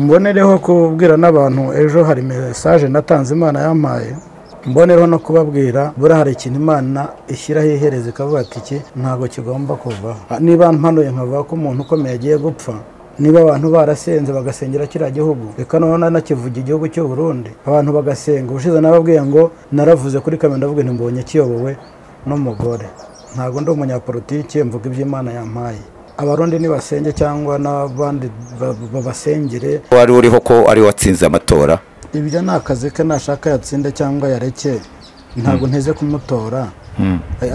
mbonereho kubwira n'abantu ejo hari message natanze Imana yampaye mbonereho no kubabwira bura hari ikintu Imana ishyiraho ihereze ikavuga ati iki ntago kigomba kuva niba mpanuye nkavuga ko umuntu ukomeye agiye gupfa niba abantu barasenze bagasengera kira gihugu reka none nakivuga igihugu cy'u Burundi abantu bagasenga ubushize nababwiye ngo naravuze kuri kamera ndavuga nti mbonye kiyobowe n'umugore ntago ndi umunyapolitike mvuga iby'Imana yampaye abarundi ni basenge cyangwa n'abandi babasengere wari uriho ko ari watsinze amatora ibyo nakaze ke nashaka yatsinde cyangwa yareke ntago nteze kumutora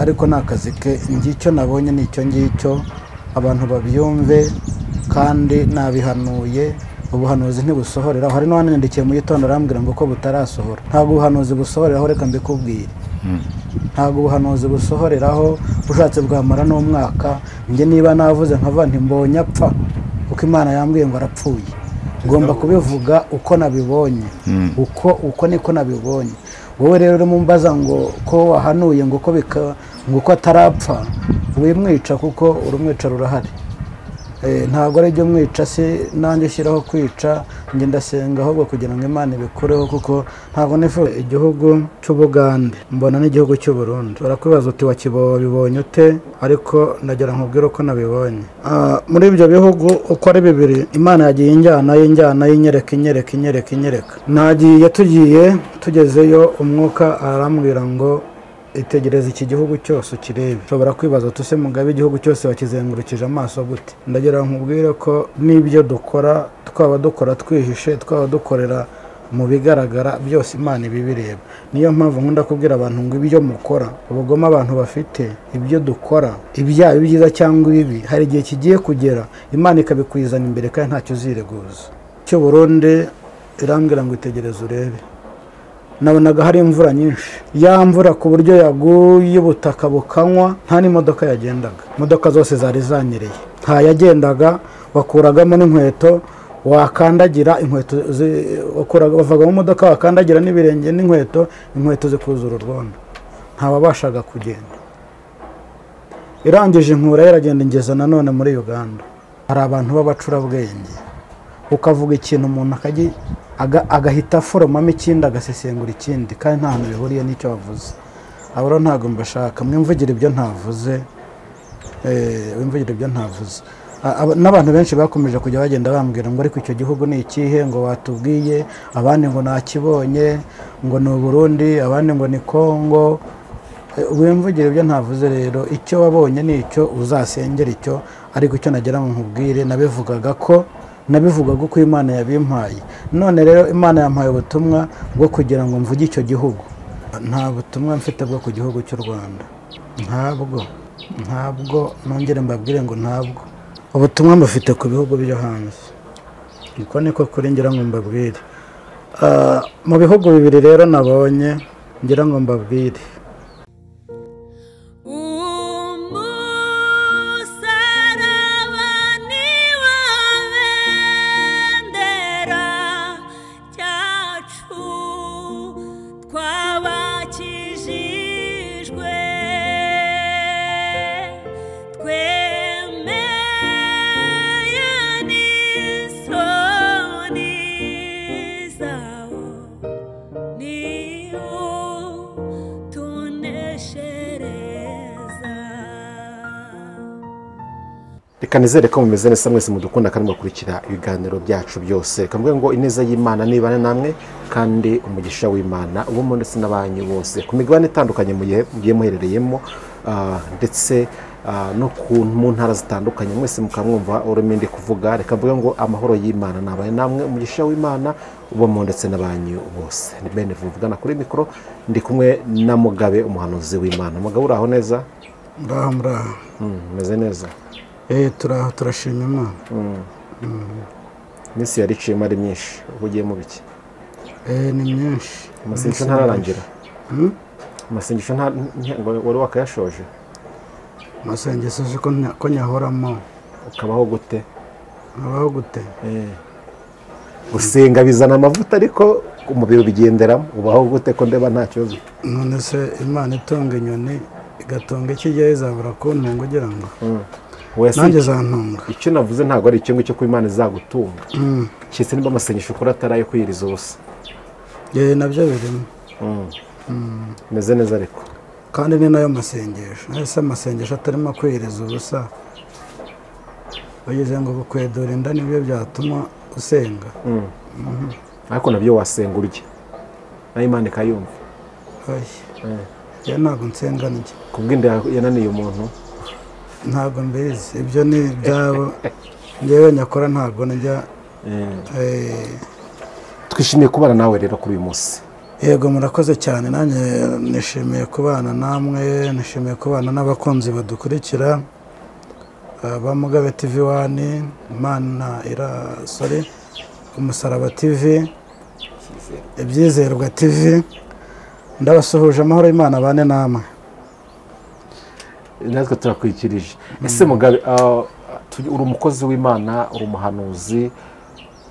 ariko nakaze ke ngicyo nabonye nicyo ngicyo abantu babyumve kandi nabihanuye ubuhanuzi ntibusohorera hari n'uwanyandikiye mu gitondo arambwira ngo ko butarasohora ntago ubuhanuzi busohoreraho reka mbikubwire ntago ubuhanuzi busohoreraho ushatse bwamara n'umwaka nge niba navuze nkava nti mbonye apfa uko Imana yambwiye ngo arapfuye ngomba kubivuga uko nabibonye uko niko nabibonye wowe rero mumbaza ngo ko wahanuye ngo ko atarapfa wimwica kuko urumwica rurahari ntago ari byo mwica se nanjye shyiraho kwica nge ndasenga ahubwo kugira ngo Imana ibikureho kuko ntago nifuza igihugu cy'Ubugande mbona n'igihugu cy'u Burundi barakwibaza uti wakibonye ute ariko ndagira nkubwira uko nabibonye muri ibyo bihugu uko ari bibiri Imana yagiye injyana inyereka nagiye tugezeyo umwuka arambwira ngo itegereza iki gihugu cyose ukirebe ushobora kwibaza tuse mugabe igihugu cyose wakizengurukije amaso gute ndagira nkubwire ko n'ibyo dukora twaba dukora twihishe twaba dukorera mu bigaragara byose Imana ibibireba niyo mpamvu nkunda kubwira abantu ngo ibyo mukora ubugoma abantu bafite ibyo dukora ibyaha byiza cyangwa ibibi hari igihe kigiye kugera Imana ikabikwizana imbere kandi ntacyo uzireguza cyo Burundi irambwira ngo itegereze urebe nabonaga hari imvura nyinshi ya mvura ku buryo yaguye ubutaka bukanywa nta n'imodoka yagendaga imodoka zose zari zanyereye nta yagendaga wakuragamo n'inkweto wakandagira inkweto bavaga mu modoka wakandagira n'ibirenge inkweto zikuzura urwondo ntababashaga kugenda irangije inkura yaragenda ingeza nanone muri Uganda hari abantu b'abacurabwenge ukavuga ikintu umuntu agahita aforomamo ikindi agasesengura ikindi kandi nta hantu bihuriye n'icyo wavuze abo rero ntabwo mbashaka mwimvugira ibyo ntavuze n'abantu benshi bakomeje kujya bagenda bambwira ngo ariko icyo gihugu ni ikihe ngo watubwiye abandi ngo nakibonye ngo ni Burundi abandi ngo ni Kongo wimvugira ibyo ntavuze rero icyo wabonye ni icyo uzasengera icyo ariko icyo nagira ngo nkubwire nabivugaga uko Imana yabimpaye none rero Imana yampaye ubutumwa bwo kugira ngo mvuge icyo gihugu nta butumwa mfite bwo ku gihugu cy'u Rwanda ntabwo nongere mbabwire ngo ntabwo ubutumwa mbufite ku bihugu byo hanze niko kuri ngira ngo mbabwire mu bihugu bibiri rero nabonye ngira ngo mbabwire kanizere ko mumeze neza mwese mudukunda kandi mukurikira ibiganiro byacu byose kamwe ngo ineza y'Imana nibane namwe kandi umugisha w'Imana ubumo ndetse n'abanyu bose ku migabane itandukanye mugiye muherereyemo ndetse no ku mu ntara zitandukanye mwese mukamwumva urumende kuvuga reka mvuga ngo amahoro y'Imana nabane namwe umugisha w'Imana ubumo ndetse n'abanyu bose ni bene vuvugana kuri mikro ndi kumwe na Mugabe umuhanuzi w'Imana Mugabe uraho neza ndamra meze neza turashima Imana Misi yariciye ari myinshi ugiye mu biki ni myinshi amasengesho ntararangira amasengesho wari wakayashoje amasengesho ko nyahoramo ukabaho gute gusenga bizana amavuta ariko umubiri ubigenderamo ubaho gute ko ndeba nta kibazo none se Imana itonga inyoni igatonga ikijya izabura kuntunga ugira ngo nanjye zantunga. icyo navuze ntabwo ari icyo ngicyo ko Imana izagutunga cyese niba amasengesho ukora atari ayo kwiyiriza ubusa. Nabyo birimo. Meze neza ariko kandi ni nayo masengesho. Ese amasengesho atarimo kwiyiriza ubusa bageze ngo gukwedura inda nibyo byatuma usenga. ariko nabyo wasenga urya nayo Imana ikayumva. Ntabwo nsenga njye kubw'inda yananiye umuntu ntabwo mbizi, ibyo ni ibyabo njyewe nyakora ntabwo njya. twishimiye kubana nawe rero kuri uyu munsi. Yego murakoze cyane, nanjye nishimiye kubana namwe, nishimiye kubana n'abakunzi badukurikira ba Mugabe TV1, Imana irasore, Umusaraba TV, Ibyizerwa TV. Ndabasuhuje amahoro y'Imana abane namwe. natwe turakwikirije. Ese Mugabe uri umukozi w'Imana, uri umuhanuzi,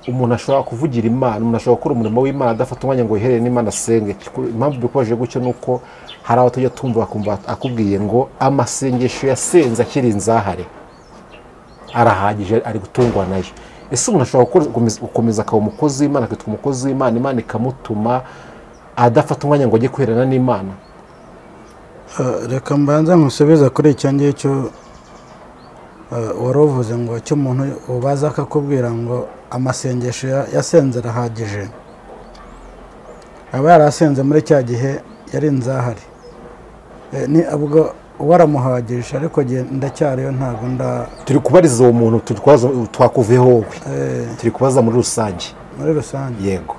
umuntu ashobora kuvugira Imana, umuntu ashobora gukora umurimo w'Imana adafata umwanya ngo yiherere n'Imana asenge. Impamvu bikomeje gutyo nuko hari aho tujya tumva bakumva akubwiye ngo amasengesho yasenze akiri inzahare arahagije, ari gutungwa nayo. Ese umuntu ashobora gukomeza akaba umukozi w'Imana, akitwa umukozi w'Imana, Imana ikamutuma adafata umwanya ngo ajye kwiherana n'Imana? Reka mbanza nkusubiza kuri icyo ngicyo wari uvuze ngo icyo umuntu ubaza akakubwira ngo amasengesho yasenze arahagije, aba yarasenze muri cya gihe yari inzahari. Ni ubwo waramuhagije, ariko ndacyariyo ntabwo turi kubariza uwo muntu twakuveho wowe, turi kubaza muri rusange. Muri rusange yego.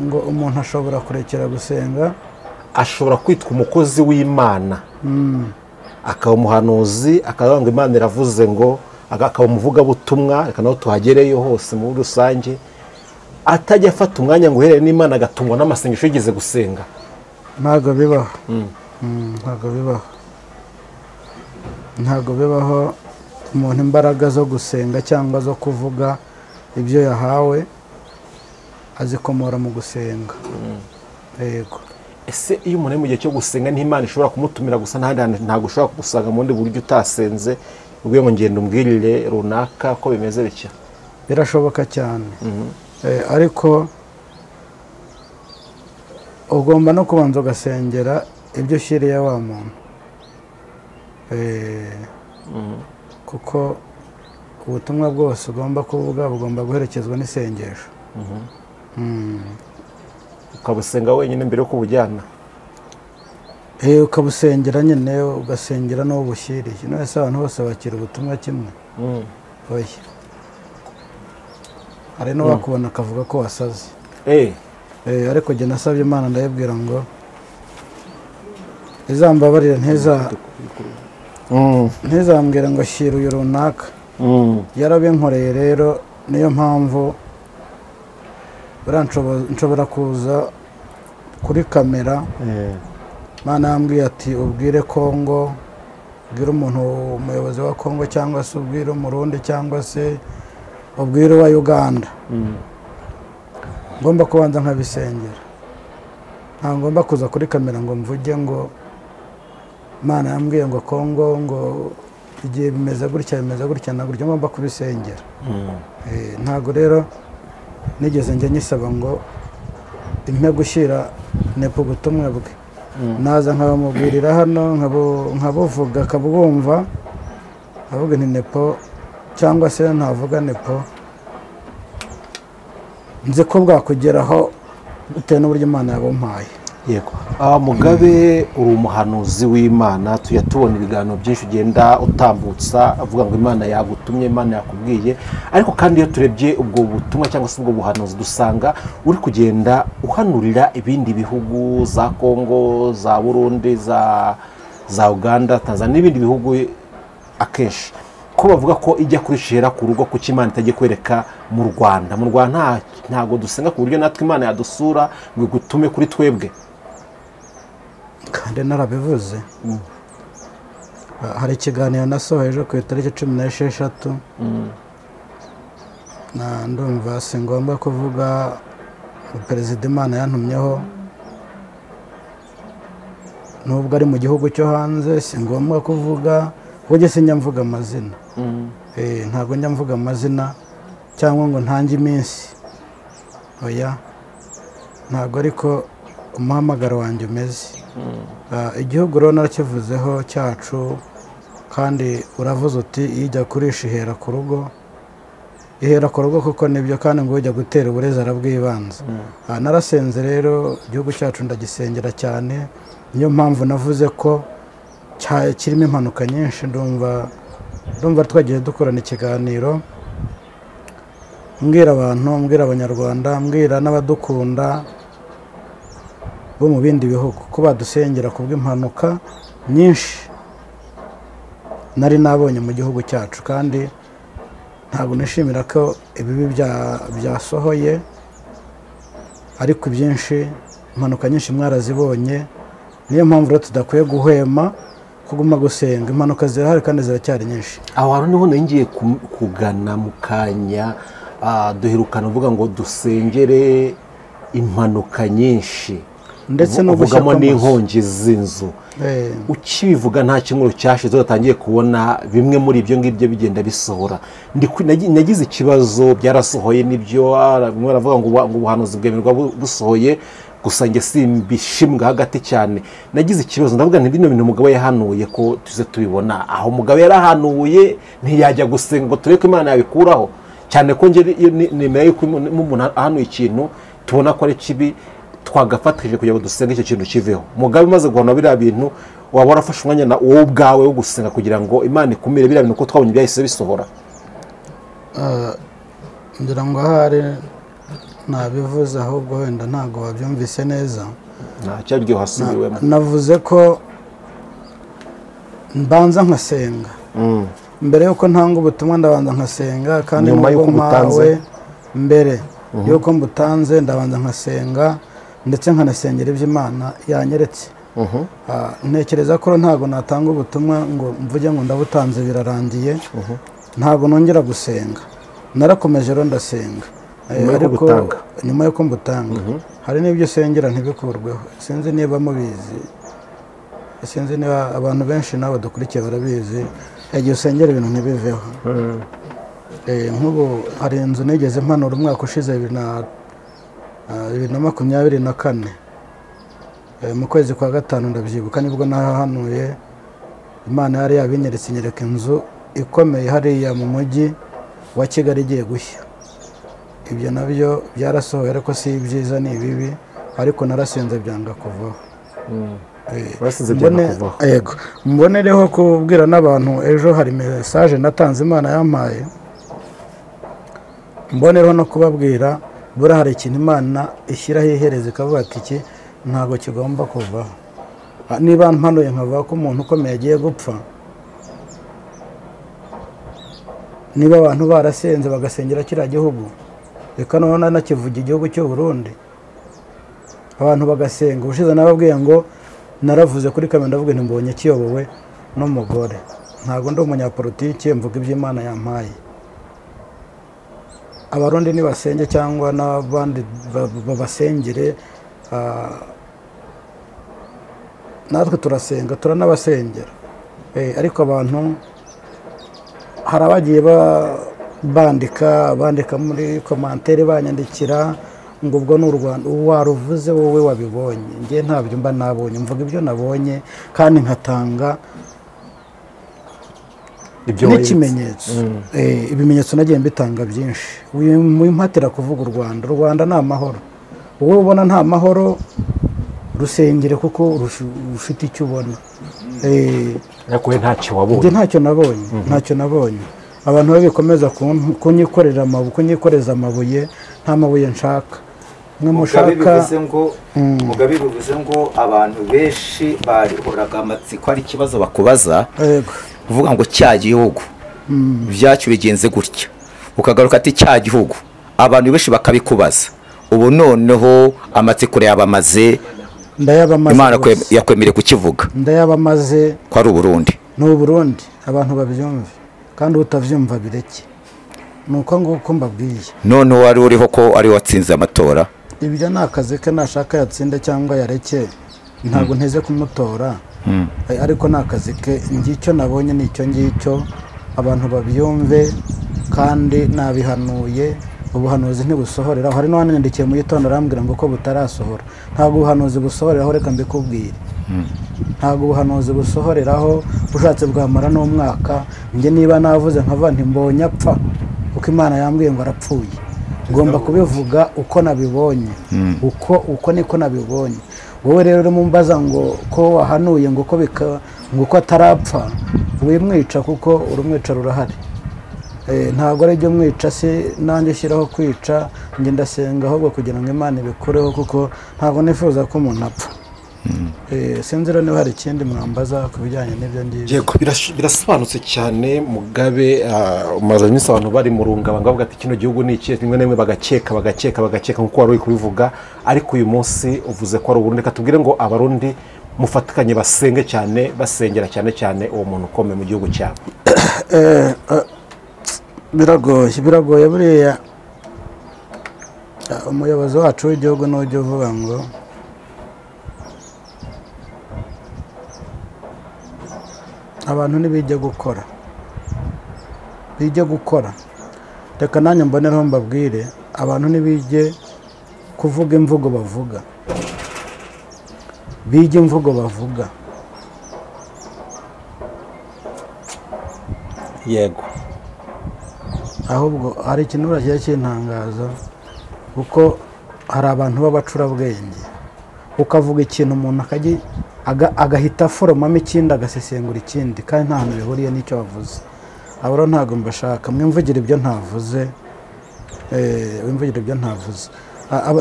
ngo umuntu ashobora kurekera gusenga, ashobora kwitwa umukozi w'Imana akaba umuhanuzi, akavuga ngo Imana iravuze ngo, akaba umuvugabutumwa, reka naho tuhagereyo hose muri rusange, atajya afata umwanya ngo uherere n'Imana agatungwa n'amasengesho yigeze gusenga. ntabwo bibaho. Ntabwo bibaho umuntu imbaraga zo gusenga cyangwa zo kuvuga ibyo yahawe azikomora mu gusenga. Yego. Ese iyo umuntu ari mu gihe cyo gusenga n'Imana ishobora kumutumira gusa, ntabwo ushobora gusanga mu bundi buryo utasenze ubwo ngo ngenda umbwirire runaka ko bimeze bityo? Birashoboka cyane. Ariko ugomba no kubanza ugasengera ibyo ushyiriye wa muntu, kuko ubutumwa bwose ugomba kuvuga bugomba guherekezwa n'isengesho. ukabusenga wenyine mbere yo kubujyana? Ukabusengera nyine, ugasengera n'uwo bushyiriye. None se abantu bose bakira ubutumwa kimwe? Oya. Hari n'uwakubona akavuga ko wasaze. Ariko jye nasabye Imana ndayibwira ngo izambabarire, ntizambwira ngo shyira uyu runaka. Yarabinkoreye rero, niyo mpamvu nshobora kuza kuri kamera. Imana yambwiye ati ubwire Kongo, ubwire umuntu, umuyobozi wa Kongo, cyangwa se ubwire umurundi, cyangwa se ubwire uwa Uganda. Ngomba kubanza nkabisengera. Ntabwo ngomba kuza kuri kamera ngo mvuge ngo Imana yambwiye ngo Kongo, ngo igihe bimeze gutya na gutya. Ngomba kubisengera. Ntabwo rero nigeze njya nyisaba ngo impe gushyira nepo ubutumwa bwe. Naza nkabamubwirira hano, nkabuvuga akabwumva, avuga nti nepo, cyangwa se ntavuga nepo, nzi ko bwakugeraho bitewe n'uburyo Imana yabumpaye. Yego. Mugabe uri umuhanuzi w'Imana, tujya tubona ibiganiro byinshi ugenda utambutsa avuga ngo Imana yagutumye, Imana yakubwiye, ariko kandi iyo turebye ubwo butumwa cyangwa se ubwo buhanuzi dusanga uri kugenda uhanurira ibindi bihugu, za Kongo, za Burundi, za Uganda, Tanzania n'ibindi bihugu akenshi. Ko bavuga ko ijya kurishira ku rugo ku Imana itajye kwereka mu Rwanda. Mu Rwanda ntago dusenga ku buryo natwe Imana yadusura ngo gutume kuri twebwe. Kandi narabivuze. Hari ikiganiro nasohoye ejo ku itariki 16. Ndumva si ngomba kuvuga perezida Imana yantumyeho, nubwo ari mu gihugu cyo hanze. Si ngombwa kuvuga ujye sinjya mvuga amazina ntabwo njya mvuga amazina cyangwa ngo ntange iminsi oya ntabwo ariko umuhamagaro wanjye umeze igihugu rero narakivuzeho cyacu kandi uravuze uti iyo ujya kurisha ihera ku rugo kuko nibyo kandi ngo ujya gutera uburezi arabwibanza narasenze rero igihugu cyacu ndagisengera cyane niyo mpamvu navuze ko kirimo impanuka nyinshi ndumva twagiye dukorana ikiganiro mbwira abantu mbwira abanyarwanda mbwira n'abadukunda bo mu bindi bihugu ko badusengera ku bw'impanuka nyinshi nari nabonye mu gihugu cyacu kandi ntabwo nishimira ko ibibi byasohoye ariko ibyinshi impanuka nyinshi mwarazibonye niyo mpamvu rero tudakwiye guhwema kuguma gusenga impanuka zirahari kandi ziracyari nyinshi aho hantu niho ngiye kugana mu kanya duherukana uvuga ngo dusengere impanuka nyinshi ndetse no uvugamo n'inkongi z'inzu ukibivuga nta kimwe cyashize utangiye kubona bimwe muri ibyo ngibyo bigenda bisohora nagize ikibazo byarasohoye nibyo bamwe baravuga ngo ubuhanuzi bwemerwa busohoye gusa njye simbishimbwa hagati cyane nagize ikibazo ndavuga nti bino bintu umugabo yahanuye ko tuze tubibona aho umugabo yarahanuye ntiyajya gusenga ngo tureke Imana yabikuraho cyane ko njye nemera yuko umuntu ahanuye ikintu tubona ko ari kibi twagafatije kugira ngo dusenge icyo kintu kiveho mugabe umaze guhana biriya bintu waba warafashe umwanya wowe ubwawe wo gusenga kugira ngo Imana ikumire biriya bintu ko twabonye byahise bisohora ngira ngo ahari nabivuze ahubwo wenda ntabwo wabyumvise neza ntacyaryo hasubiwemo navuze ko mbanza nkasenga mbere yuko ntanga ubutumwa ndabanza nkasenga kandi nubwo mpawe mbere yuko mbutanze ndabanza nkasenga ndetse nkanasengera iby'Imana yanyeretse ntekereza ko ntabwo natanga ubutumwa ngo mvuge ngo ndabutanze birarangiye ntabwo nongera gusenga narakomeje rero ndasenga ariko nyuma yuko mbutanga hari n'ibyo usengera ntibikurweho sinzi niba mubizi sinzi niba abantu benshi nabo dukurikiye barabizi igihe usengera ibintu ntibiveho nk'ubu hari inzu nigeze mpanura umwaka ushize 2024 mu kwezi kwa gatanu ndabyibuka nibwo nahanuye Imana yari yabinyeretse inyereka inzu ikomeye hariya mu mujyi wa Kigali igiye gushya ibyo nabyo byarasohoye ariko si byiza ni bibi ariko narasenze byanga kuvaho yego mbonereho kubwira n'abantu ejo hari message natanze Imana yampaye mbonereho no kubabwira bura hari ikintu Imana ishyiraho ihereza ikavuga ati iki ntabwo kigomba kuvaho niba mpanuye nkavuga ko umuntu ukomeye agiye gupfa niba abantu barasenze bagasengera kiriya gihugu reka none nakivuga igihugu cy'u Burundi abantu bagasenga ubushize nababwiye ngo naravuze kuri kamera ndavuga nti mbonye kiyobowe n'umugore ntabwo ndi umunyapolitike mvuga iby'Imana yampaye abarundi nibasenge cyangwa n'abandi babasengere natwe turasenga turanabasengera ariko abantu hari abagiye bandika muri komantere banyandikira ngo ubwo ni u Rwanda waruvuze wowe wabibonye njye ntabyo mba nabonye mvuga ibyo nabonye kandi nkatanga n'ikimenyetso ibimenyetso nagiye mbitanga byinshi wimpatira kuvuga u Rwanda ni amahoro wowe ubona nta mahoro rusengere kuko ufite icyo ubona ariko we ntacyo wabonye ntacyo nabonye abantu babikomeza kunyikoreza amabuye nta mabuye nshaka Mugabe bivuze ngo abantu benshi barihoraga amatsiko ari ikibazo bakubaza uvuga ngo cya gihugu byacyo bigenze gutya ukagaruka ati cya gihugu abantu benshi bakabikubaza ubu noneho amatsiko yabamaze Imana yakwemereye kukivuga ndayabamaze ko ari Burundi n'u Burundi abantu babyumve kandi utavyumva bireke nuko nguko mbabwiye none wari uriho ko ari watsinze amatora ibyo nakaze ke nashaka yatsinda cyangwa yareke ntabwo nteze kumutora ariko ni akazi ke. ngicyo nabonye ni icyo ngicyo, abantu babyumve kandi nabihanuye. ubuhanuzi ntibusohoreraho. hari n'uwanyandikiye mu gitondo arambwira ngo ko butarasohora. ntabwo ubuhanuzi busohoreraho, reka mbikubwire. ntabwo ubuhanuzi busohoreraho. ushatse bwamara n'umwaka. njye niba navuze nkava ntimbonye apfa kuko Imana yambwiye ngo arapfuye, ngomba kubivuga uko nabibonye. uko niko nabibonye. wowe rero urimo umbaza ngo ko wahanuye ngo ko atarapfa, wimwica kuko urumwica rurahari. ntabwo ari ibyo mwica, si nanjye ushyiraho kwica. njye ndasenga ahubwo kugira ngo Imana ibikureho, kuko ntabwo nifuza ko umuntu apfa. sinzi rero niba hari ikindi mwambaza ku bijyanye n'ibyo ngibyo. yego birasobanutse cyane Mugabe. umaze iminsi abantu bari mu rungabanga bavuga ati kino gihugu ni iki, rimwe na rimwe bagakeka nk'uko wari uri kubivuga, ariko uyu munsi uvuze ko ari Uburundi. Reka tubwire ngo abarundi mufatikanye basenge cyane, basengera cyane cyane uwo muntu ukomeye mu gihugu cyabo. biragoye buriya umuyobozi wacu w'igihugu n'ujya uvuga ngo abantu ntibijye gukora. reka nanjye mbonereho mbabwire, abantu ntibijye kuvuga imvugo bavuga, bijye imvugo bavuga. yego, ahubwo hari ikintu baragiye kintangaza, kuko hari abantu b'abacurabwenge, ukavuga ikintu umuntu agahita aforomamo ikindi, agasesengura ikindi, kandi nta hantu bihuriye n'icyo wavuze. abo rero ntabwo mbashaka. mwimvugire ibyo ntavuze.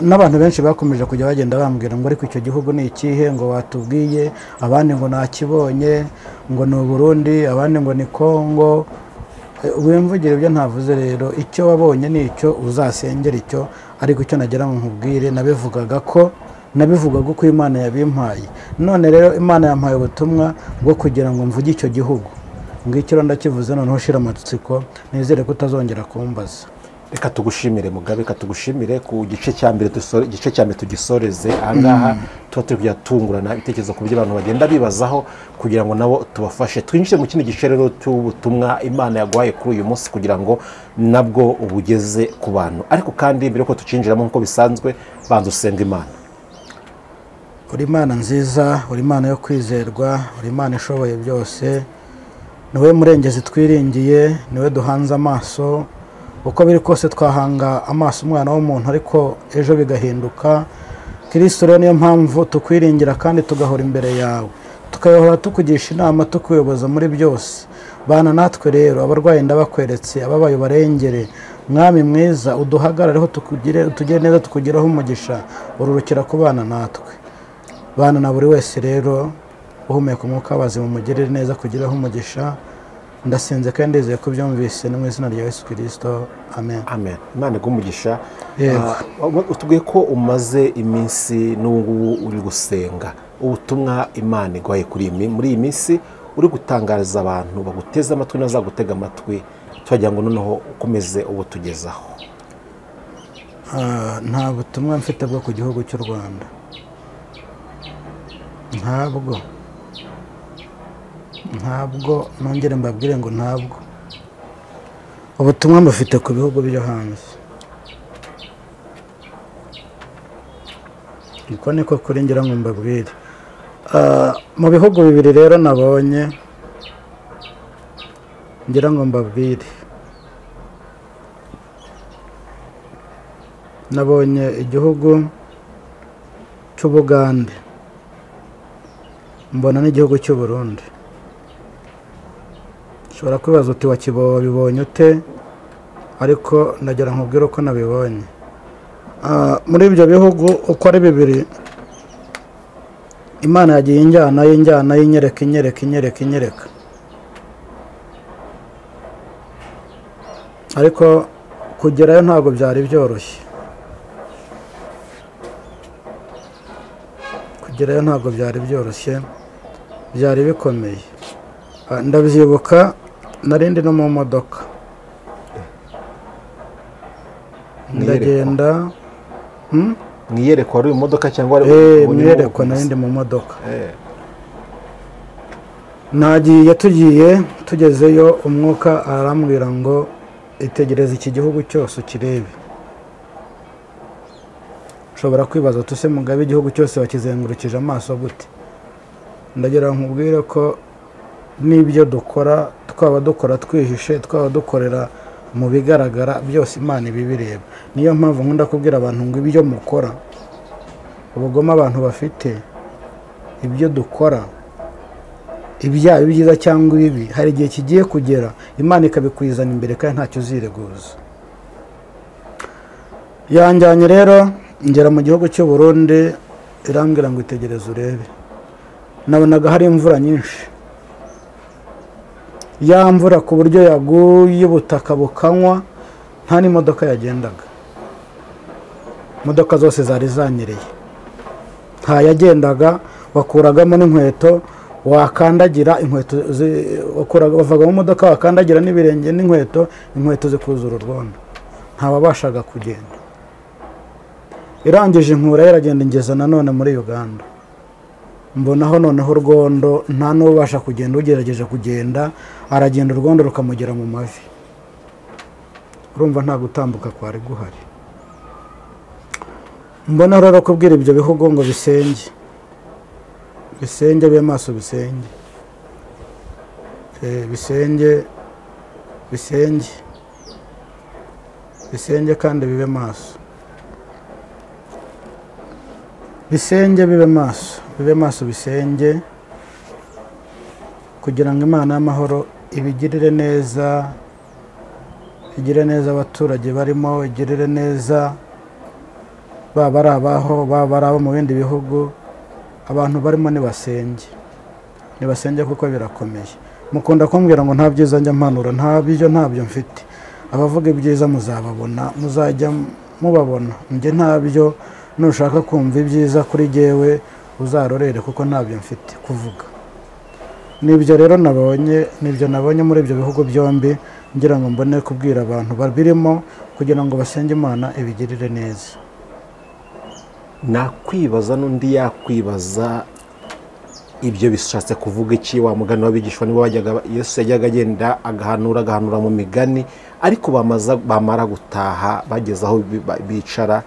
n'abantu benshi bakomeje kujya bagenda bambwira ngo ariko icyo gihugu ni ikihe, ngo watubwiye. abandi ngo nakibonye, ngo ni Uburundi, abandi ngo ni Kongo. wimvugire ibyo ntavuze rero. icyo wabonye ni icyo uzasengera icyo, ariko icyo nagira ngo nkubwire nabivugaga uko Imana yabimpaye. none rero Imana yampaye ubutumwa bwo kugira ngo mvuge icyo gihugu. ngicyo rero ndakivuze, noneho ushira amatsiko, nizere ko utazongera kumbaza. reka tugushimire Mugabe, reka tugushimire ku gice cya mbere tugisoreze ahangaha. tuba turi kujya tungurana ibitekerezo ku byo abantu bagenda bibazaho, kugira ngo nabo tubafashe. twinjire mu kindi gice rero cy'ubutumwa Imana yaguhaye kuri uyu munsi, kugira ngo nabwo ubugeze ku bantu. ariko kandi mbere yuko tucinjiramo nk'uko bisanzwe, banza usenga Imana. uri Imana nziza, uri Imana yo kwizerwa, uri Imana ishoboye byose. niwe murengezi twiringiye, niwe duhanze amaso. uko biri kose twahanga amaso umwana w'umuntu, ariko ejo bigahinduka. Kristo rero niyo mpamvu tukwiringira kandi tugahora imbere yawe, tukayahora tukugisha inama, tukuyoboza muri byose. bana natwe rero, abarwayi ndabakweretse, ababaye ubarengere. mwami mwiza, uduhagarareho, tugire neza, tukugiraho umugisha. ururukira ku bana natwe. bana na buri wese rero, uhumeka umwuka w'abazima, umugirire neza, kugiraho umugisha. ndasenze kandi ndizeye ko byumvise, no mu izina rya Yesu Kristo, amen. amen. Imana igumugisha. utubwiye ko umaze iminsi n'ubu uri gusenga. ubutumwa Imana iguhaye muri iyi minsi uri gutangariza abantu baguteze amatwi n'azagutega amatwi, twagira ngo noneho ukomeze ubutugezaho. nta butumwa mfite bwo ku gihugu cy'u Rwanda. ntabwo nongere mbabwire ngo ntabwo. ubutumwa mbufite ku bihugu byo hanze. niko niko kuri ngira ngo mbabwire. mu bihugu bibiri rero nabonye, ngira ngo mbabwire. nabonye igihugu cy'Ubugande, mbona n'igihugu cy'u Burundi. ushobora kwibaza uti wabibonye ute, ariko ndagira nkubwire uko nabibonye. muri ibyo bihugu uko ari bibiri, Imana yagiye injyana inyereka. ariko kugerayo ntabwo byari byoroshye. byari bikomeye. ndabyibuka narindi no mu modoka ndagenda. mwiyerekwa ari mu modoka cyangwa mwiyerekwa narindi mu modoka. nagiye tugezeyo umwuka arambwira ngo itegereze iki gihugu cyose ukirebe. ushobora kwibaza tuse Mugabe igihugu cyose wakizengurukije amaso gute? ndagira nkubwire ko n'ibyo dukora twaba dukora twihishe, twaba dukorera mu bigaragara, byose Imana ibibireba. niyo mpamvu nkunda kubwira abantu ngo ibyo mukora, ubugome abantu bafite, ibyo dukora, ibyaha byiza cyangwa ibibi, hari igihe kigiye kugera Imana ikabikwizana imbere kandi ntacyo uzireguza. yanjyanye rero ngera mu gihugu cy'u Burundi, irambwira ngo itegereze urebe. nabonaga hari imvura nyinshi, ya mvura ku buryo yaguye ubutaka bukanywa, nta n'imodoka yagendaga, imodoka zose zari zanyereye, nta yagendaga. wakuragamo n'inkweto wakandagira, inkweto wavaga mu modoka wakandagira n'ibirenge n'inkweto, inkweto zikuzura urwondo, ntawabashaga kugenda. irangije inkura yaragenda ingeza nanone muri Uganda, mbonaho noneho urwondo nta n'ubasha kugenda, ugerageje kugenda aragenda urwondo rukamugera mu mavi, urumva nta gutambuka kwari guhari. mbona rero kubwira ibyo bihugu ngo bisenge, bisenge be maso, bisenge bisenge bisenge bisenge kandi bibe maso, bisenge bibe maso, bibe maso bisenge, kugira ngo Imana y'amahoro ibigirire neza, igire neza abaturage barimo, igirire neza baba ari abaho, baba ari abo mu bindi bihugu. abantu barimo nibasenge, nibasenge kuko birakomeye. mukunda kumbwira ngo nta byiza njya mpanura, ntabyo mfite. abavuga ibyiza muzababona, muzajya mubabona. njye ntabyo, nushaka kumva ibyiza kuri jyewe uzarorere kuko ntabyo mfite kuvuga. nibyo rero nabonye muri ibyo bihugu byombi, ngira ngo mbone kubwira abantu babirimo kugira ngo basenge Imana ibigirire neza. nakwibaza n'undi yakwibaza ibyo bishatse kuvuga iki? wa mugani w'abigishwa nibo Yesu yajyaga agenda agahanura mu migani, ariko bamara gutaha bageze aho bicara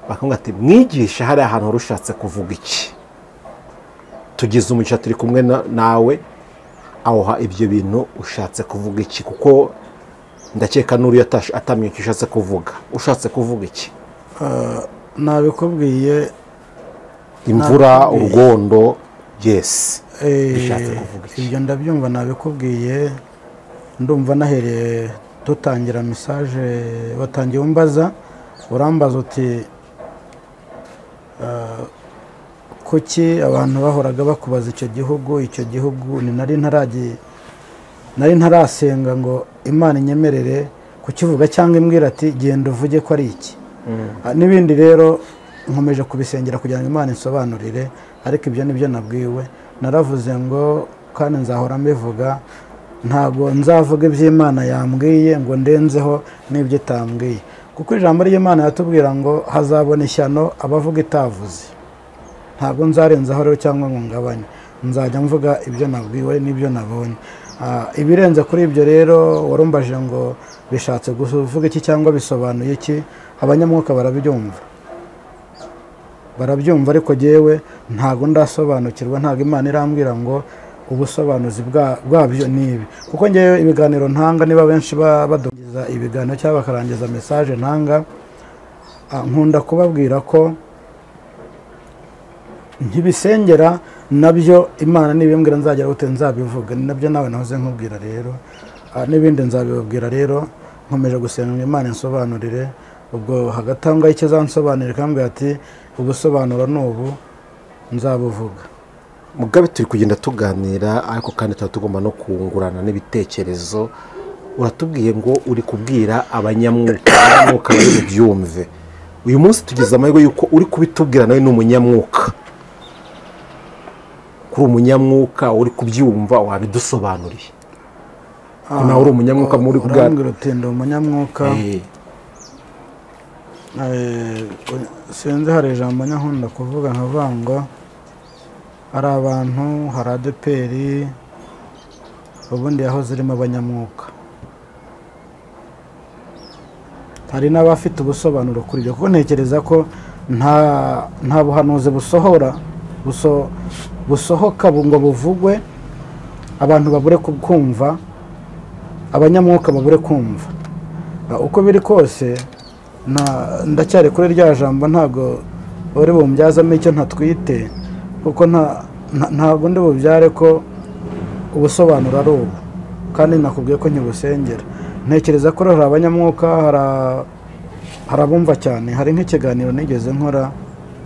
bakavuga ati mwigisha hari ahantu rushatse kuvuga iki? tugize umugisha turi kumwe nawe, aho ibyo bintu ushatse kuvuga iki? kuko ndakeka n'uriyo atamye icyo ushatse kuvuga. ushatse kuvuga iki? nabikubwiye, imvura, urwondo, yes, bishatse kuvuga iki? ibyo ndabyumva, nabikubwiye. ndumva nahereye dutangira message watangiye umbaza, urambaza uti kuki abantu bahoraga bakubaza icyo gihugu nari ntarasenga ngo Imana inyemerere kukivuga cyangwa imbwira ati genda uvuge ko ari iki. n'ibindi rero nkomeje kubisengera kugira ngo Imana insobanurire, ariko ibyo nibyo nabwiwe. naravuze ngo kandi nzahora mbivuga, ntabwo nzavuga iby'Imana yambwiye ngo ndenzeho n'ibyo itambwiye, kuko ijambo ry'Imana yatubwira ngo hazabona ishyano abavuga itavuze. ntabwo nzarenzaho rero cyangwa ngo ngabanye, nzajya mvuga ibyo nabwiwe n'ibyo nabonye. ibirenze kuri ibyo rero warumbaje ngo bishatse kuvuga iki cyangwa bisobanuye iki, abanyamwuka barabyumva ariko jyewe ntabwo ndasobanukirwa. ntabwo Imana irambwira ngo ubusobanuzi bwabyo nibi, kuko ngewe ibiganiro ntanga, niba benshi badugiza ibiganiro cyangwa bakarangiza message ntanga, nkunda kubabwira ko ntibisengera nabyo Imana nibimbwira nzagera gute nzabivuga. ni nabyo nawe nahoze nkubwira rero, n'ibindi nzabibabwira. rero nkomeje gusenga Imana insobanurire, ubwo hagati aho ngaho icyo zansobanurira ikambwira ati ubusobanuro n'ubu nzabuvuga. Mugabe turi kugenda tuganira, ariko kandi tuba tugomba no kungurana n'ibitekerezo. uratubwiye ngo uri kubwira abanyamwuka bari byumve. uyu munsi tugeze amahirwe yuko uri kubitubwira nawe n'umunyamwuka. kuri umunyamwuka uri kubyumva wabidusobanuriye. nawe uri umunyamwuka muri kubwira. urambwira uti ndi umunyamwuka. sinzi, hari ijambo nkunda kuvuga nkavuga ngo hari abantu, hari ADPR, ubundi yahoze irimo abanyamwuka. Hari n'abafite ubusobanuro kuri ibyo, kuko ntekereza ko nta buhanuzi busohoka ngo buvugwe abantu babure kumva, abanyamwuka babure kumva. Uko biri kose ndacyari kuri rya jambo, ntabwo uri bumbyazamo icyo ntatwite, kuko ntabwo ndi bubyare ko ubusobanuro ari ubu, kandi nakubwiye ko nkibusengera. Ntekereza ko hari abanyamwuka, hari abumva cyane. Hari nk'ikiganiro nigeze nkora,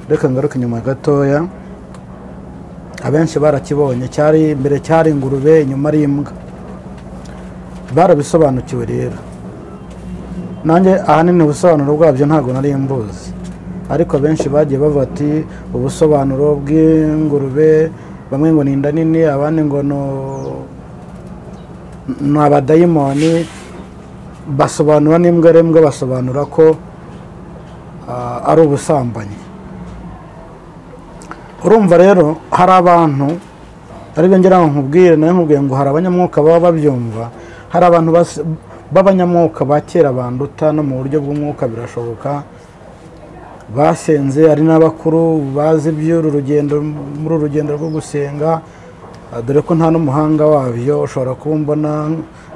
reka ngaruke inyuma gatoya, abenshi barakibonye, cyari imbere cyari ingurube, inyuma ari imbwa. Barabisobanukiwe rero. Nanjye ahanini ubusobanuro bwabyo ntabwo nari mbuzi, ariko abenshi bagiye bavuga ati ubusobanuro bw'ingurube, bamwe ngo ni inda nini, abandi ngo ni abadayimoni. Basobanura n'imbwa rembwa, basobanura ko ari ubusambanyi. Urumva rero hari abantu, ari byo ngira ngo nkubwire, nawe nkubwiye ngo hari abanyamwuka baba babyumva. Hari abantu b'abanyamwuka ba kera banduta, no mu buryo bw'umwuka birashoboka, basenze, ari n'abakuru bazi iby'uru rugendo, muri uru rugendo rwo gusenga, dore ko nta n'umuhanga wabyo. Ushobora kuba mbona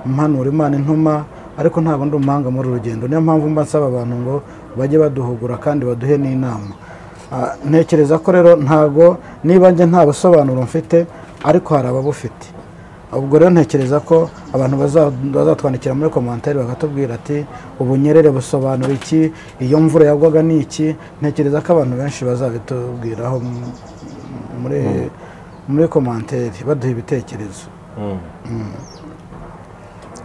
mpanura Imana intuma, ariko ntabwo ndi umuhanga muri uru rugendo. Niyo mpamvu mba nsaba abantu ngo bajye baduhugura kandi baduhe n'inama. Ntekereza ko rero ntabwo, niba njye nta busobanuro mfite, ariko hari ababufite. Ubwo rero ntekereza ko abantu bazatwandikira muri komantere bakatubwira ati ubunyerere busobanura iki, iyo mvura yagwaga ni iki. Ntekereza ko abantu benshi bazabitubwiraho muri komantere baduha ibitekerezo.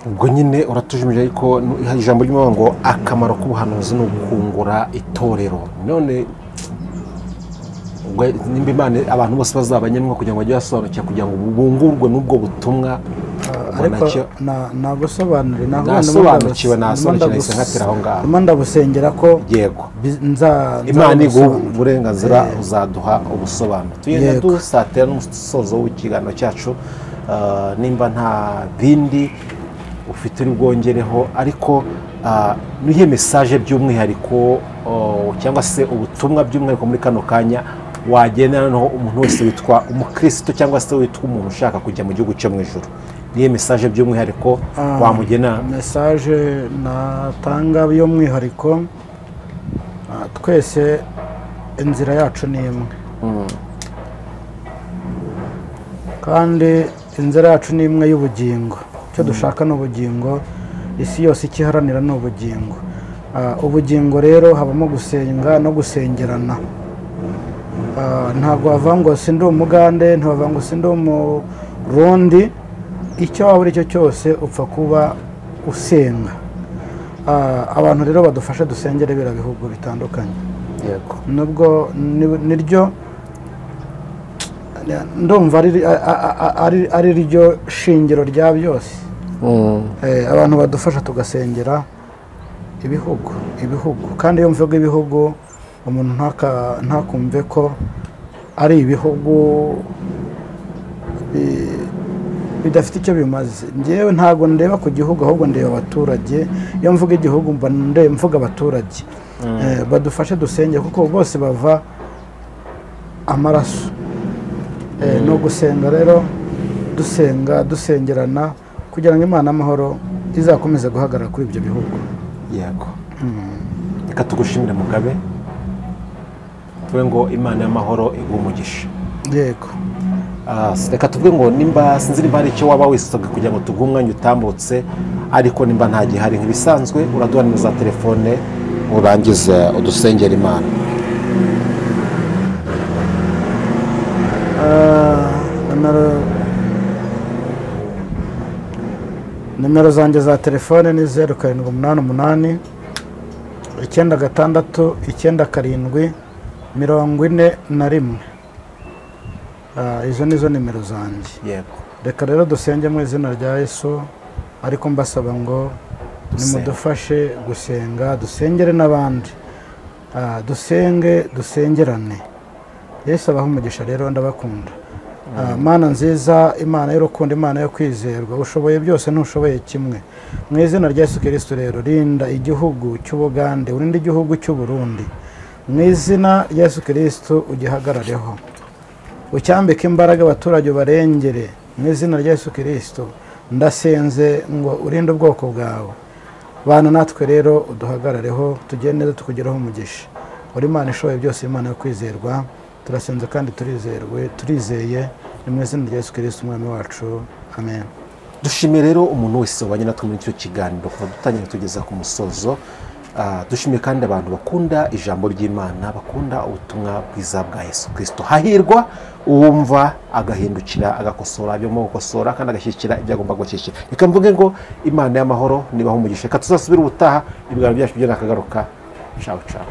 ubwo nyine uratujimije, ariko ijambo ry'Imana ngo akamaro k'ubuhanuzi ni ugukungura itorero. None nimba Imana abantu bose bazabanyamwa kugira ngo bajye basobanukira, kugira ngo bungurwe n'ubwo butumwa, ariko nagusobanurire, nasobanukiwe nahise nkatira aho ngaho. Ndabusengera ko yego Imana iguha uburenganzira, uzaduha ubusobanuro. Tugenda dusatira n'umusozo w'ikiganiro cyacu, nimba nta bindi ufite uri bwongereho, ariko nihe mesaje by'umwihariko cyangwa se ubutumwa by'umwihariko muri kano kanya wagendana naho umuntu wese witwa umukristo cyangwa se witwa umuntu ushaka kujya mu gihugu cyo mu ijuru? Nihe mesaje by'umwihariko wamugena? Mesaje natanga by'umwihariko, twese inzira yacu ni imwe, kandi inzira yacu ni imwe y'ubugingo. Icyo dushaka ni ubugingo, isi yose ikiharanira ni ubugingo. Ubugingo rero habamo gusenga no gusengerana. Ntabwo wava ngo sindi umugande, ntiwava ngo sindi umurundi. Icyo waba uri cyo cyose upfa kuba usenga. Abantu rero badufashe dusengere biriya bihugu bitandukanye. Yego, nubwo niryo ndumva ari ryo shingiro rya byose. Abantu badufasha tugasengera ibihugu, kandi iyo mvuga ibihugu, umuntu ntakumve ko ari ibihugu bidafite icyo bimaze. Njyewe ntabwo ndeba ku gihugu, ahubwo ndeba abaturage. Iyo mvuga igihugu mba mvuga abaturage. Badufashe dusenge, kuko bose bava amaraso. No gusenga rero, dusengerana kugira ngo Imana amahoro izakomeze guhagarara kuri ibyo bihugu. Yego, reka tugushimire Mugabe, tuvuge ngo Imana y'amahoro iguhe umugisha. Yego, reka tuvuge ngo nimba sinzi nimba hari icyo waba wisabwe kugira ngo tuguhe umwanya utambutse, ariko nimba nta gihari nk'ibisanzwe uraduha nimero za telefone urangize udusengera Imana. Nimero zanjye za telefone ni 0788 966 947. Izo nizo nimero zanjye. Yego, reka rero dusenge mu izina rya Yesu, ariko mbasaba ngo nimudufashe gusenga, dusengere n'abandi, dusengerane. Yesu abaha umugisha rero, ndabakunda. Mana nziza, Imana y'urukundo, Imana yo kwizerwa, ushoboye byose ntushoboye kimwe. Mu izina rya Yesu Kristo rero rinda igihugu cy'Ubugande, urinde igihugu cy'Uburundi. Mu izina rya Yesu Kristo ugihagarareho, ucyambike imbaraga abaturage barengere. Mu izina rya Yesu Kristo ndasenze ngo urinde ubwoko bwawe. Bana natwe rero uduhagarareho, tugende neza tukugeraho umugisha. Uri Imana ishoboye byose, Imana yo kwizerwa. Turasenze kandi turizeye ni mu izina rya Yesu Kristo umwami wacu, amen. Dushimiye rero umuntu wese wabanye natwe muri icyo kiganiro kuva dutangira tugeza ku musozo. Dushimiye kandi abantu bakunda ijambo ry'Imana, bakunda ubutumwa bwiza bwa Yesu Kristo. Hahirwa uwumva agahindukira agakosora ibyo mu gukosora kandi agashyikira ibyo agomba gushyikira. Reka mvuge ngo Imana y'amahoro nibaho umugisha. Reka tuzasubire ubutaha ibiganiro byacu byo nakagaruka. Ciao ciao.